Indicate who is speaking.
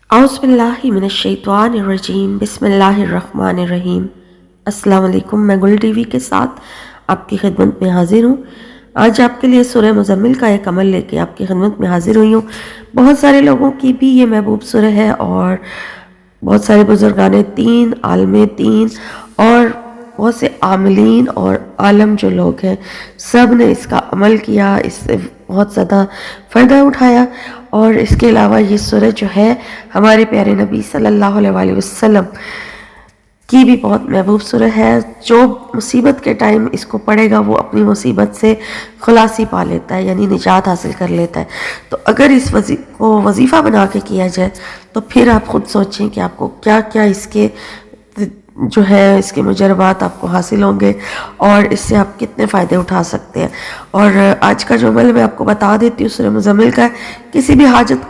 Speaker 1: औज़ुबिल्लाहिमिनश्शैतानिर्रजीम बिस्मिल्लाहिर्रहमानिर्रहीम। अस्सलाम वालेकुम। मैं गुल टीवी के साथ आपकी खिदमत में हाजिर हूँ। आज आपके लिए सूरह मुज़म्मिल का एक अमल लेके आपकी खिदमत में हाजिर हुई हूँ। बहुत सारे लोगों की भी ये महबूब सूरह है और बहुत सारे बुजुर्गान दीन, आलिम दीन और बहुत से आमिलीन और आलम जो लोग हैं, सब ने इसका अमल किया, इससे बहुत ज़्यादा फ़ायदा उठाया। और इसके अलावा ये सूरह जो है हमारे प्यारे नबी सल्लल्लाहु अलैहि वसल्लम की भी बहुत महबूब सूरह है। जो मुसीबत के टाइम इसको पढ़ेगा वो अपनी मुसीबत से खलासी पा लेता है, यानी निजात हासिल कर लेता है। तो अगर इस को वजीफ़ा बना के किया जाए तो फिर आप खुद सोचें कि आपको क्या क्या इसके जो है इसके मुजरबात आपको हासिल होंगे और इससे आप कितने फ़ायदे उठा सकते हैं। और आज का जो अमल मैं आपको बता देती हूँ सूरह मुज़म्मिल का, किसी भी हाजत